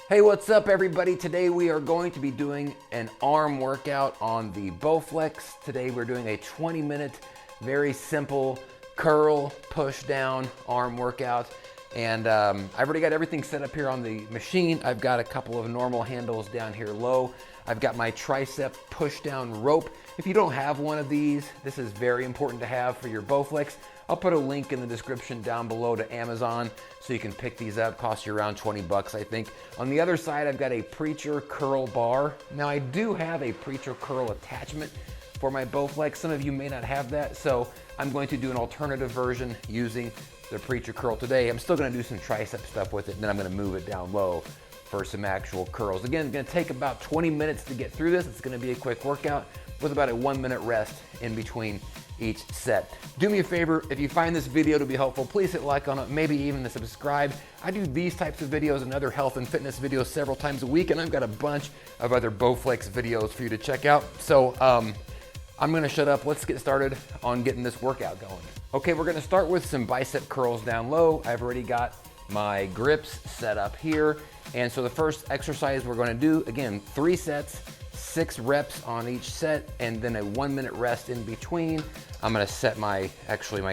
Hey, what's up everybody? Today we are going to be doing an arm workout on the Bowflex. Today we're doing a 20-minute, very simple curl, push down arm workout. And I've already got everything set up here on the machine. I've got a couple of normal handles down here low. I've got my tricep push down rope. If you don't have one of these, this is very important to have for your Bowflex. I'll put a link in the description down below to Amazon so you can pick these up. Cost you around 20 bucks, I think. On the other side, I've got a preacher curl bar. Now I do have a preacher curl attachment for my Bowflex. Some of you may not have that, so I'm going to do an alternative version using the preacher curl today. I'm still gonna do some tricep stuff with it, and then I'm gonna move it down low for some actual curls. Again, it's gonna take about 20 minutes to get through this. It's gonna be a quick workout with about a 1-minute rest in between each set. Do me a favor, if you find this video to be helpful, please hit like on it, maybe even to subscribe. I do these types of videos and other health and fitness videos several times a week, and I've got a bunch of other Bowflex videos for you to check out. So I'm gonna shut up. Let's get started on getting this workout going. Okay, we're gonna start with some bicep curls down low. I've already got my grips set up here. And so the first exercise we're gonna do, again, 3 sets, 6 reps on each set, and then a 1-minute rest in between. I'm gonna set my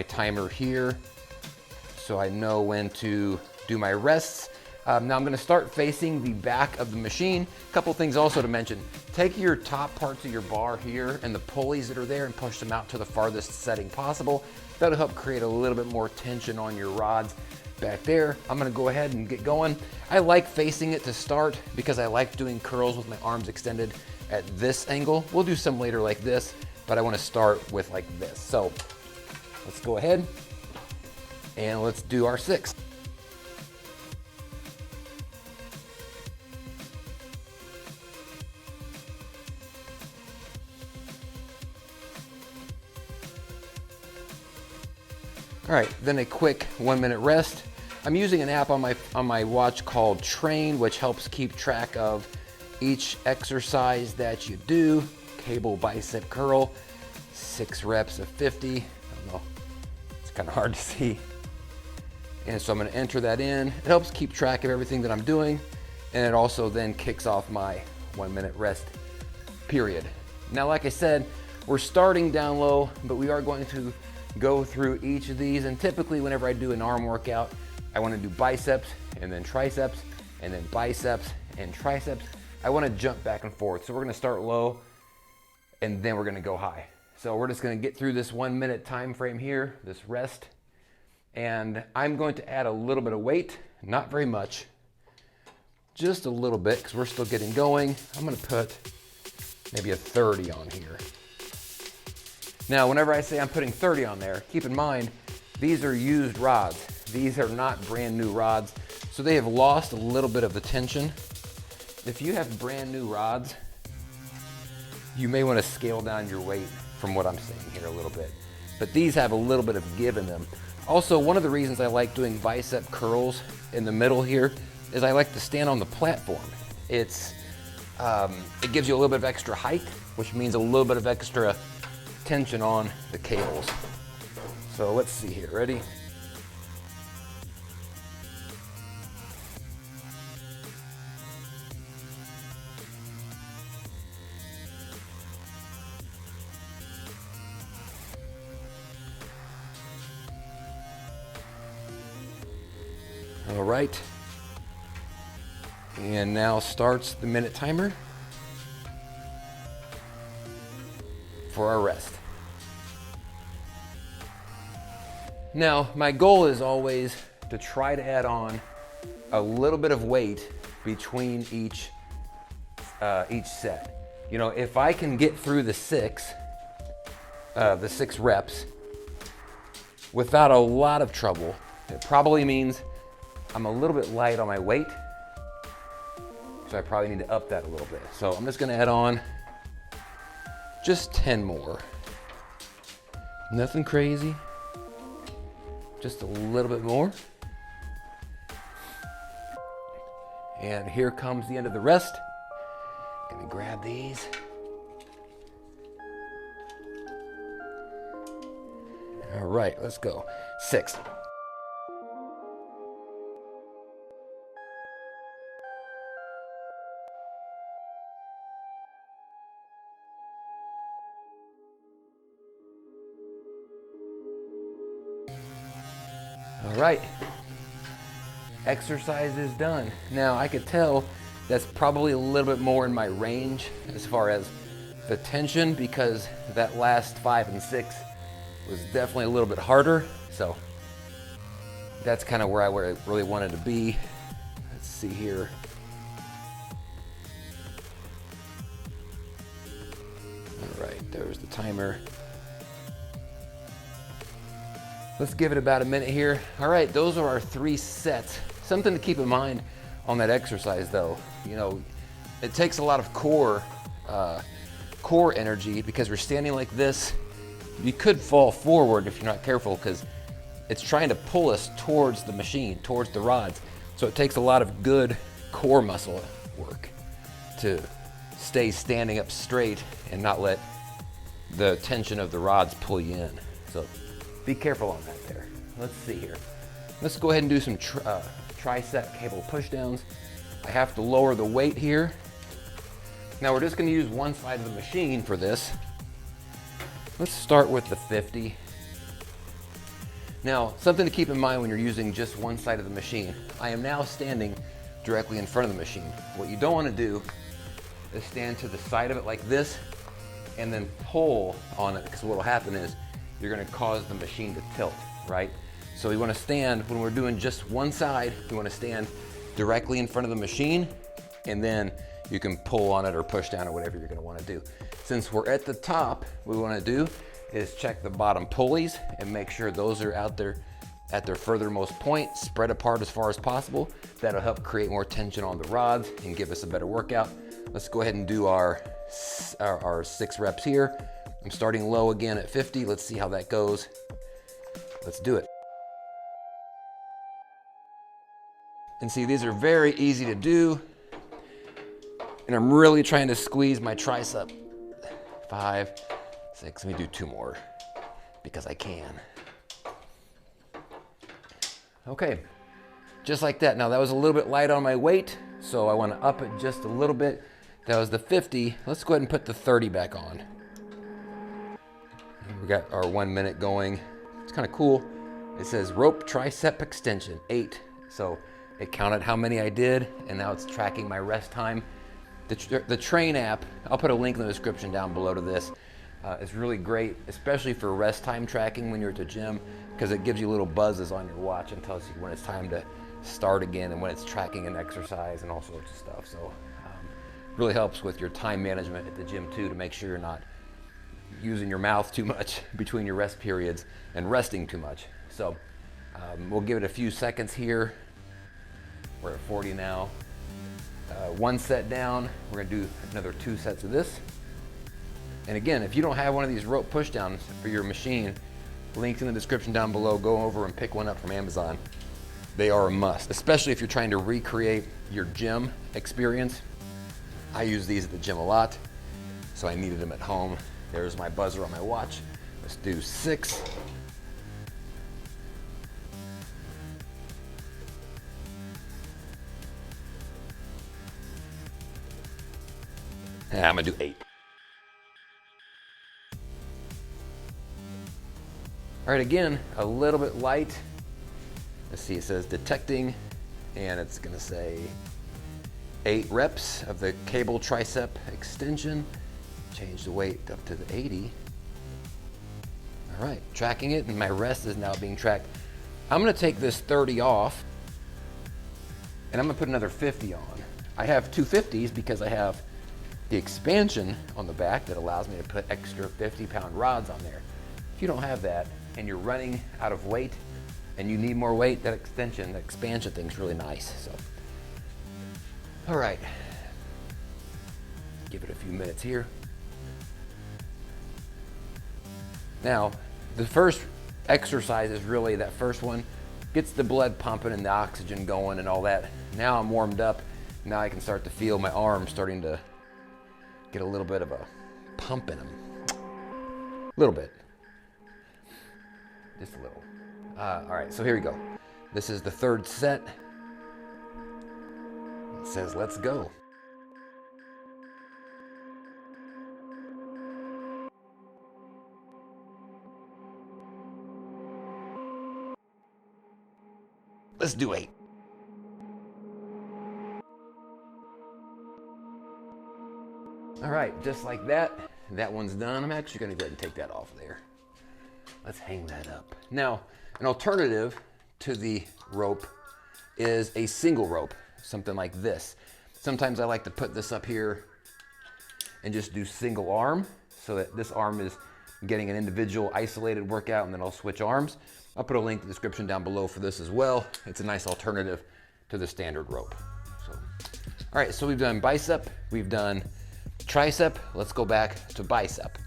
timer here so I know when to do my rests. Now I'm gonna start facing the back of the machine. A couple things also to mention. Take your top parts of your bar here and the pulleys that are there and push them out to the farthest setting possible. That'll help create a little bit more tension on your rods back there. I'm gonna go ahead and get going. I like facing it to start because I like doing curls with my arms extended at this angle. We'll do some later like this, but I wanna start with like this. So let's go ahead and let's do our 6. All right, then a quick 1-minute rest. I'm using an app on my watch called Train, which helps keep track of each exercise that you do. Cable bicep curl, 6 reps of 50. I don't know, it's kind of hard to see. And so I'm gonna enter that in. It helps keep track of everything that I'm doing, and it also then kicks off my 1-minute rest period. Now, like I said, we're starting down low, but we are going to go through each of these. And typically whenever I do an arm workout, I wanna do biceps and then triceps and then biceps and triceps. I wanna jump back and forth. So we're gonna start low and then we're gonna go high. So we're just gonna get through this 1-minute time frame here, this rest. And I'm going to add a little bit of weight, not very much, just a little bit because we're still getting going. I'm gonna put maybe a 30 on here. Now, whenever I say I'm putting 30 on there, keep in mind, these are used rods. These are not brand new rods, so they have lost a little bit of the tension. If you have brand new rods, you may want to scale down your weight from what I'm saying here a little bit. But these have a little bit of give in them. Also, one of the reasons I like doing bicep curls in the middle here is I like to stand on the platform. It gives you a little bit of extra height, which means a little bit of extra tension on the cables. So let's see here, ready? All right. And now starts the minute timer for our rest. Now, my goal is always to try to add on a little bit of weight between each set. You know, if I can get through the 6 reps without a lot of trouble, it probably means I'm a little bit light on my weight, so I probably need to up that a little bit. So I'm just gonna add on just 10 more. Nothing crazy, just a little bit more. And here comes the end of the rest. Gonna grab these. All right, let's go. 6. All right, exercise is done. Now I could tell that's probably a little bit more in my range as far as the tension, because that last 5 and 6 was definitely a little bit harder. So that's kind of where I really wanted to be. Let's see here. All right, there's the timer. Let's give it about a minute here. All right, those are our 3 sets. Something to keep in mind on that exercise though, you know, it takes a lot of core energy, because we're standing like this. You could fall forward if you're not careful, because it's trying to pull us towards the machine, towards the rods. So it takes a lot of good core muscle work to stay standing up straight and not let the tension of the rods pull you in. So be careful on that there. Let's see here. Let's go ahead and do some tricep cable pushdowns. I have to lower the weight here. Now we're just going to use one side of the machine for this. Let's start with the 50. Now, something to keep in mind when you're using just one side of the machine. I am now standing directly in front of the machine. What you don't want to do is stand to the side of it like this and then pull on it, because what will happen is you're going to cause the machine to tilt, right? So we want to stand, when we're doing just one side, we want to stand directly in front of the machine, and then you can pull on it or push down or whatever you're going to want to do. Since we're at the top, what we want to do is check the bottom pulleys and make sure those are out there at their furthermost point, spread apart as far as possible. That'll help create more tension on the rods and give us a better workout. Let's go ahead and do our 6 reps here. I'm starting low again at 50. Let's see how that goes. Let's do it. And see, these are very easy to do. And I'm really trying to squeeze my tricep. 5, 6, let me do 2 more because I can. Okay, just like that. Now that was a little bit light on my weight, so I want to up it just a little bit. That was the 50. Let's go ahead and put the 30 back on. We got our 1 minute going. It's kind of cool. It says rope tricep extension 8. So it counted how many I did, and now it's tracking my rest time. The Train app, I'll put a link in the description down below to this. It's really great, especially for rest time tracking when you're at the gym, because it gives you little buzzes on your watch and tells you when it's time to start again and when it's tracking an exercise and all sorts of stuff. So really helps with your time management at the gym too, to make sure you're not using your mouth too much between your rest periods and resting too much. So we'll give it a few seconds here. We're at 40 now. 1 set down. We're gonna do another 2 sets of this. And again, if you don't have one of these rope push downs for your machine, links in the description down below. Go over and pick one up from Amazon. They are a must, especially if you're trying to recreate your gym experience. I use these at the gym a lot, so I needed them at home. There's my buzzer on my watch. Let's do 6. I'm gonna do 8. All right, again, a little bit light. Let's see, it says detecting, and it's gonna say 8 reps of the cable tricep extension. Change the weight up to the 80. All right, tracking it, and my rest is now being tracked. I'm gonna take this 30 off, and I'm gonna put another 50 on. I have 2 50s because I have the expansion on the back that allows me to put extra 50-pound rods on there. If you don't have that and you're running out of weight and you need more weight, that expansion thing's really nice. So, all right, give it a few minutes here. Now, the first exercise is really that first one, gets the blood pumping and the oxygen going and all that. Now I'm warmed up. Now I can start to feel my arms starting to get a little bit of a pump in them. A little bit. Just a little. All right, so here we go. This is the 3rd set. It says, let's go. Let's do 8. All right, just like that. That one's done. I'm actually gonna go ahead and take that off there. Let's hang that up. Now, an alternative to the rope is a single rope, something like this. Sometimes I like to put this up here and just do single arm so that this arm is getting an individual isolated workout, and then I'll switch arms. I'll put a link in the description down below for this as well. It's a nice alternative to the standard rope. So, all right, so we've done bicep, we've done tricep. Let's go back to bicep.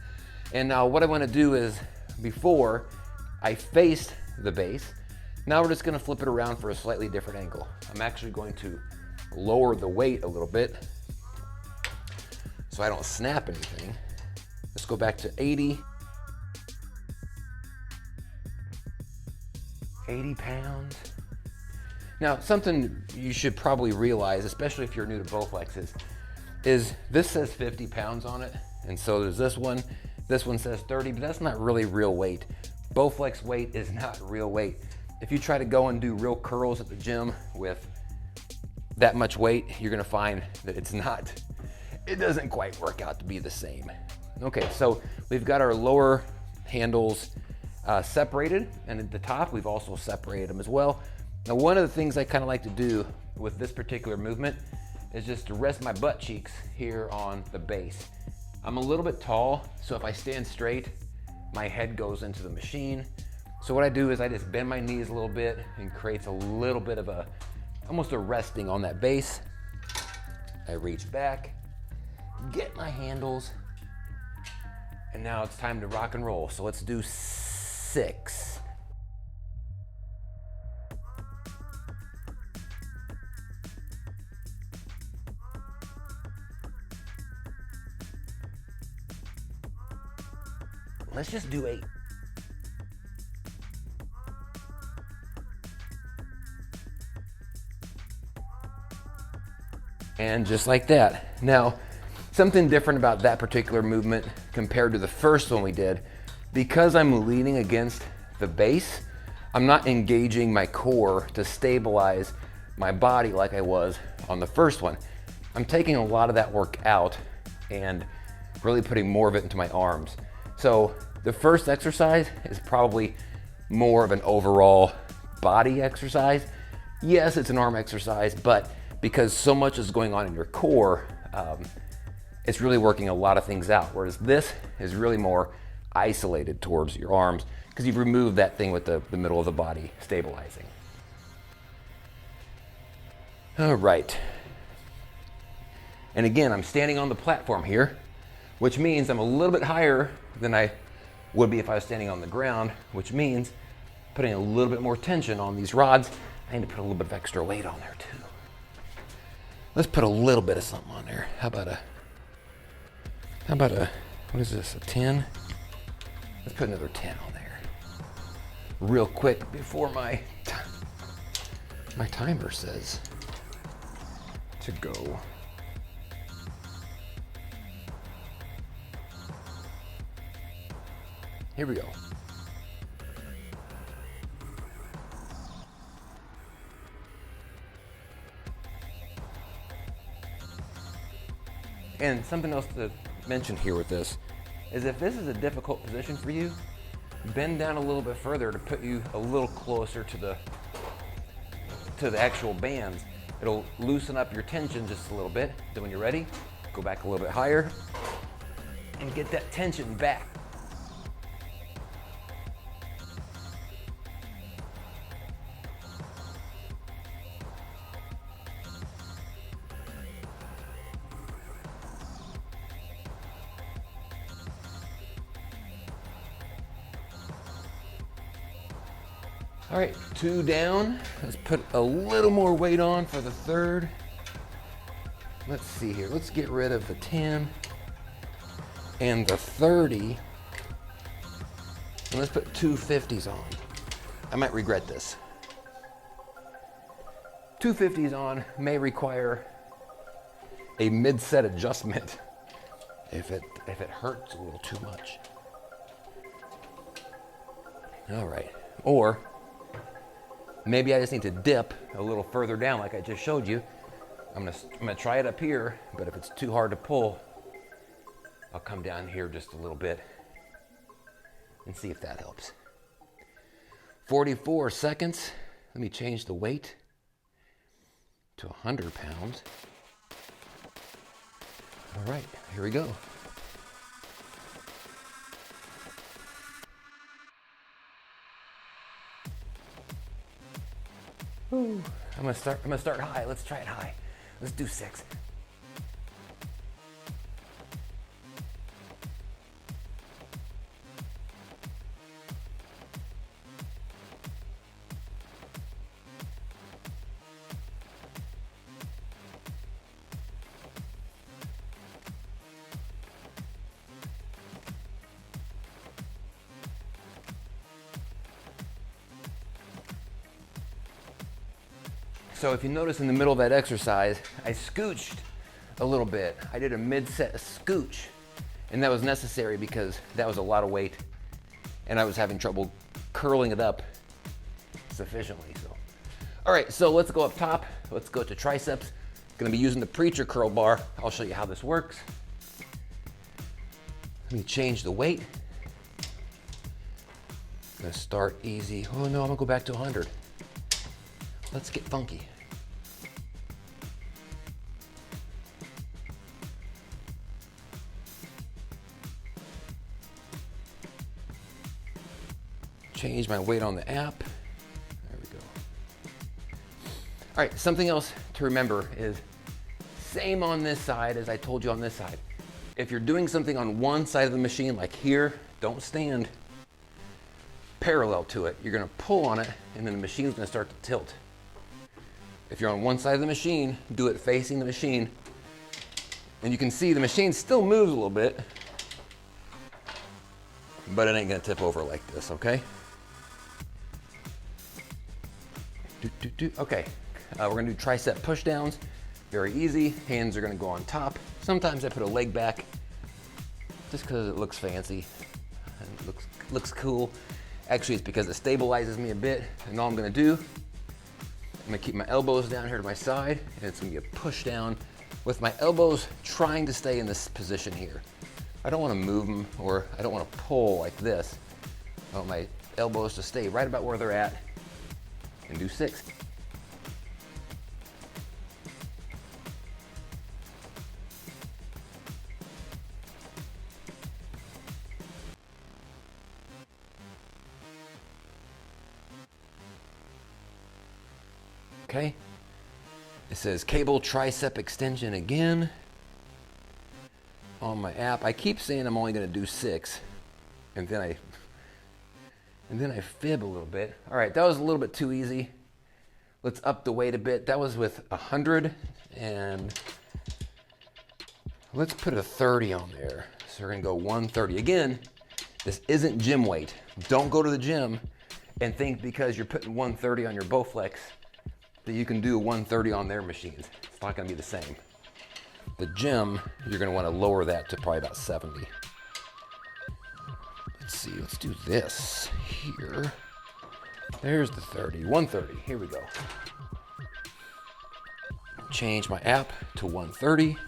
And now what I want to do is, before I faced the base, now we're just going to flip it around for a slightly different angle. I'm actually going to lower the weight a little bit so I don't snap anything. Let's go back to 80. 80 pounds. Now, something you should probably realize, especially if you're new to Bowflex, is this says 50 pounds on it, and so there's this one says 30, but that's not really real weight. Bowflex weight is not real weight. If you try to go and do real curls at the gym with that much weight, you're gonna find that it doesn't quite work out to be the same. Okay, so we've got our lower handles separated, and at the top, we've also separated them as well. Now, one of the things I kind of like to do with this particular movement is just to rest my butt cheeks here on the base. I'm a little bit tall, so if I stand straight, my head goes into the machine. So what I do is I just bend my knees a little bit and creates a little bit of almost a resting on that base. I reach back, get my handles, and now it's time to rock and roll. So let's do 6. Let's just do 8. And just like that. Now, something different about that particular movement compared to the first one we did, because I'm leaning against the base, I'm not engaging my core to stabilize my body like I was on the first one. I'm taking a lot of that work out and really putting more of it into my arms. So the first exercise is probably more of an overall body exercise. Yes, it's an arm exercise, but because so much is going on in your core, it's really working a lot of things out. Whereas this is really more isolated towards your arms because you've removed that thing with the middle of the body stabilizing. All right. And again, I'm standing on the platform here, which means I'm a little bit higher than I would be if I was standing on the ground, which means putting a little bit more tension on these rods. I need to put a little bit of extra weight on there too. Let's put a little bit of something on there. How about a, what is this, a 10? Let's put another 10 on there. Real quick before my timer says to go. Here we go. And something else to mention here with this is if this is a difficult position for you, bend down a little bit further to put you a little closer to the actual bands. It'll loosen up your tension just a little bit. Then when you're ready, go back a little bit higher and get that tension back. All right, 2 down. Let's put a little more weight on for the third. Let's see here. Let's get rid of the 10 and the 30. And let's put 2 50s on. I might regret this. 2 50s on may require a mid-set adjustment if it hurts a little too much. All right, or Maybe I just need to dip a little further down like I just showed you. I'm gonna try it up here, but if it's too hard to pull, I'll come down here just a little bit and see if that helps. 44 seconds. Let me change the weight to 100 pounds. All right, here we go. Ooh, I'm gonna start high. Let's try it high. Let's do 6. So if you notice in the middle of that exercise, I scooched a little bit. I did a mid-set scooch, and that was necessary because that was a lot of weight, and I was having trouble curling it up sufficiently. So, all right, so let's go up top. Let's go to triceps. Gonna be using the preacher curl bar. I'll show you how this works. Let me change the weight. I'm gonna start easy. Oh no, I'm gonna go back to 100. Let's get funky. Change my weight on the app. There we go. All right, something else to remember is same on this side as I told you on this side. If you're doing something on one side of the machine, like here, don't stand parallel to it. You're gonna pull on it and then the machine's gonna start to tilt. If you're on one side of the machine, do it facing the machine. And you can see the machine still moves a little bit, but it ain't gonna tip over like this, okay? Okay, we're gonna do tricep push downs. Very easy, hands are gonna go on top. Sometimes I put a leg back just because it looks fancy and it looks cool. Actually, it's because it stabilizes me a bit, and all I'm gonna do, I'm gonna keep my elbows down here to my side, and it's gonna be a push down with my elbows trying to stay in this position here. I don't wanna move them, or I don't wanna pull like this. I want my elbows to stay right about where they're at, and do 6. Okay, it says cable tricep extension again on my app. I keep saying I'm only gonna do 6, and then I fib a little bit. All right, that was a little bit too easy. Let's up the weight a bit. That was with 100, and let's put a 30 on there. So we're gonna go 130. Again, this isn't gym weight. Don't go to the gym and think because you're putting 130 on your Bowflex that you can do 130 on their machines. It's not gonna be the same. The gym, you're gonna wanna lower that to probably about 70. Let's see, let's do this here. There's the 30, 130, here we go. Change my app to 130.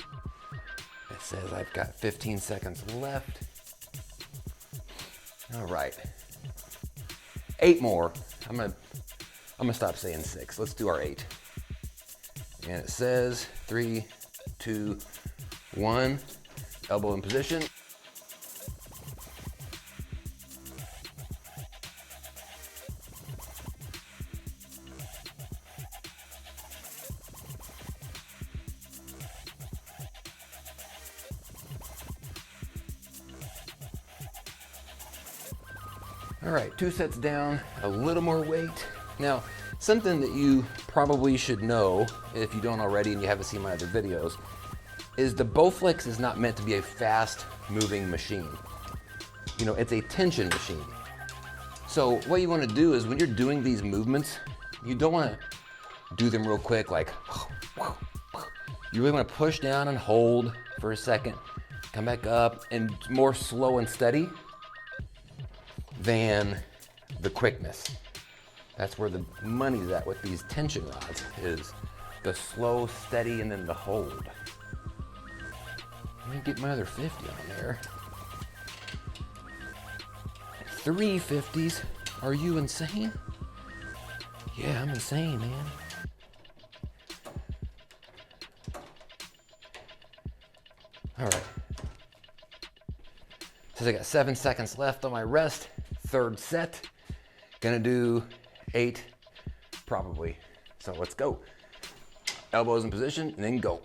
It says I've got 15 seconds left. All right, 8 more. I'm gonna stop saying 6. Let's do our 8. And it says 3, 2, 1. Elbow in position. All right, 2 sets down, a little more weight. Now, something that you probably should know, if you don't already and you haven't seen my other videos, is the Bowflex is not meant to be a fast moving machine. You know, it's a tension machine. So what you wanna do is when you're doing these movements, you don't wanna do them real quick, like, you really wanna push down and hold for a second, come back up, and more slow and steady than the quickness. That's where the money's at with these tension rods, is the slow, steady, and then the hold. Let me get my other 50 on there. 3 50s? Are you insane? Yeah, I'm insane, man. All right. Since I got 7 seconds left on my rest, third set. Gonna do 8, probably. So let's go. Elbows in position, and then go.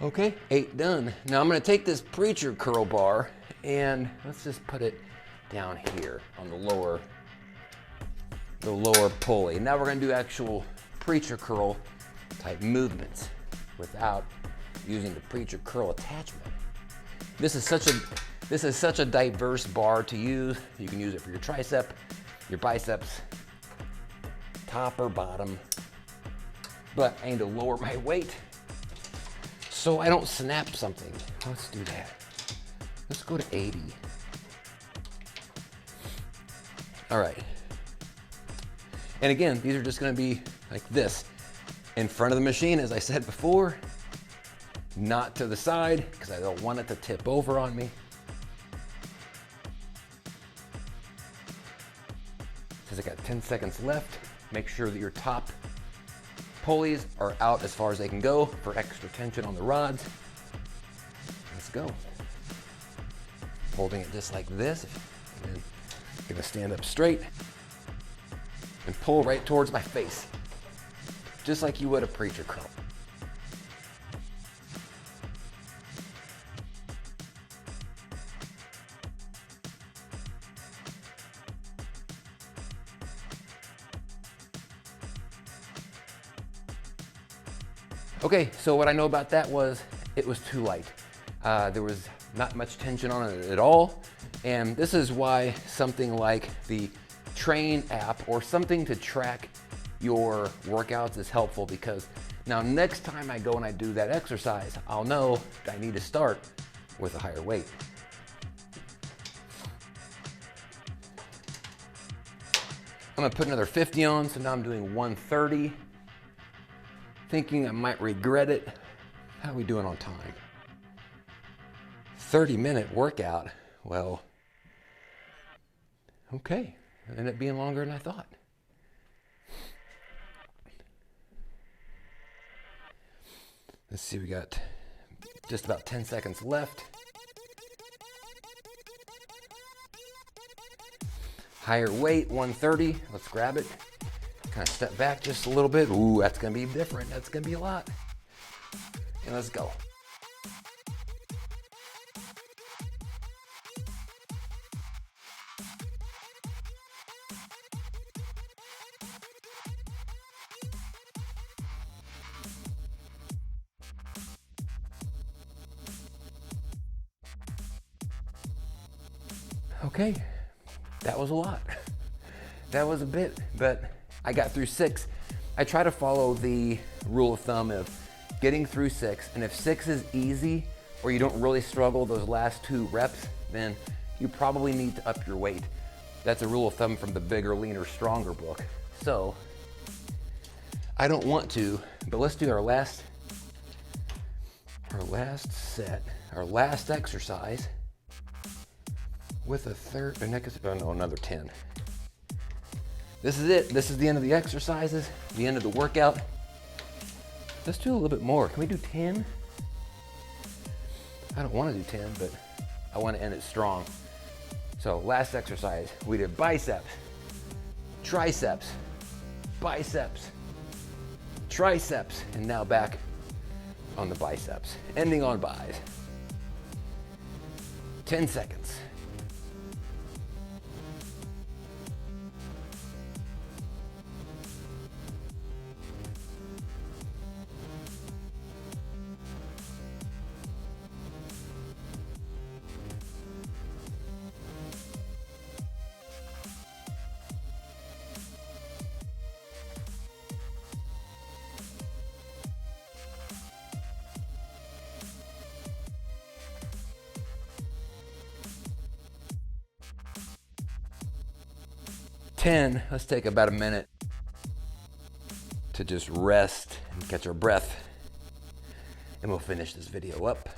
Okay, 8 done. Now I'm gonna take this preacher curl bar and let's just put it down here on the lower pulley. Now we're gonna do actual preacher curl type movements without using the preacher curl attachment. This is such a diverse bar to use. You can use it for your tricep, your biceps, top or bottom. But I need to lower my weight so I don't snap something. Let's do that. Let's go to 80. All right. And again, these are just gonna be like this. In front of the machine, as I said before, not to the side, because I don't want it to tip over on me. Since I got 10 seconds left, make sure that your top pulleys are out as far as they can go for extra tension on the rods. Let's go. Holding it just like this, and then gonna stand up straight and pull right towards my face, just like you would a preacher curl. Okay, so what I know about that was it was too light. There was not much tension on it at all. And this is why something like the Train app or something to track your workouts is helpful, because now next time I go and I do that exercise, I'll know that I need to start with a higher weight. I'm gonna put another 50 on, so now I'm doing 130. Thinking I might regret it. How are we doing on time? 30-minute workout. Well, okay. It ended up being longer than I thought. Let's see, we got just about 10 seconds left. Higher weight, 130. Let's grab it. Kind of step back just a little bit. Ooh, that's gonna be different. That's gonna be a lot. And let's go. Okay, that was a lot. That was a bit, but I got through 6. I try to follow the rule of thumb of getting through 6, and if 6 is easy or you don't really struggle those last 2 reps, then you probably need to up your weight. That's a rule of thumb from the Bigger, Leaner, Stronger book. So I don't want to, but let's do our last set, our last exercise with another 10. This is it. This is the end of the exercises, the end of the workout. Let's do a little bit more. Can we do 10? I don't want to do 10, but I want to end it strong. So last exercise, we did biceps, triceps, biceps, triceps, and now back on the biceps, ending on bis. 10 seconds. 10, let's take about a minute to just rest and catch our breath, and we'll finish this video up.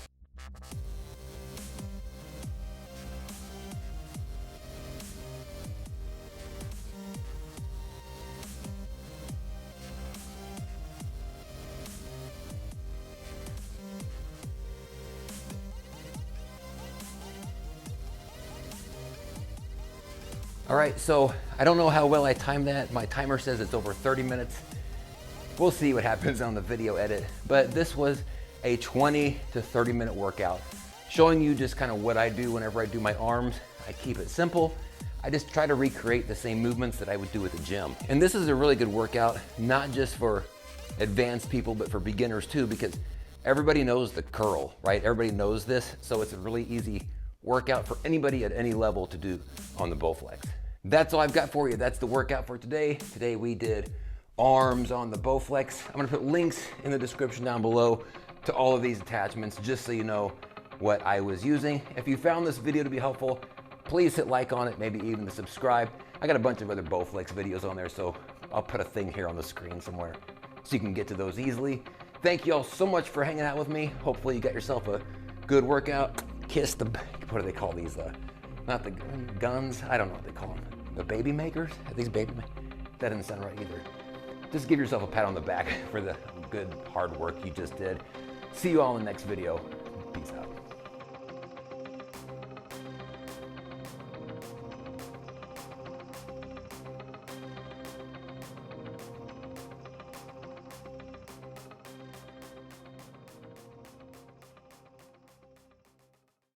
All right, so I don't know how well I timed that. My timer says it's over 30 minutes. We'll see what happens on the video edit, but this was a 20 to 30 minute workout, showing you just kind of what I do whenever I do my arms. I keep it simple. I just try to recreate the same movements that I would do at the gym. And this is a really good workout, not just for advanced people, but for beginners too, because everybody knows the curl, right? Everybody knows this, so it's a really easy workout for anybody at any level to do on the Bowflex. That's all I've got for you. That's the workout for today. Today we did arms on the Bowflex. I'm gonna put links in the description down below to all of these attachments, just so you know what I was using. If you found this video to be helpful, please hit like on it, maybe even to subscribe. I got a bunch of other Bowflex videos on there, so I'll put a thing here on the screen somewhere so you can get to those easily. Thank you all so much for hanging out with me. Hopefully you got yourself a good workout. Kiss the, what do they call these? Not the guns, I don't know what they call them. The baby makers? Are these baby makers? That doesn't sound right either. Just give yourself a pat on the back for the good hard work you just did. See you all in the next video. Peace out.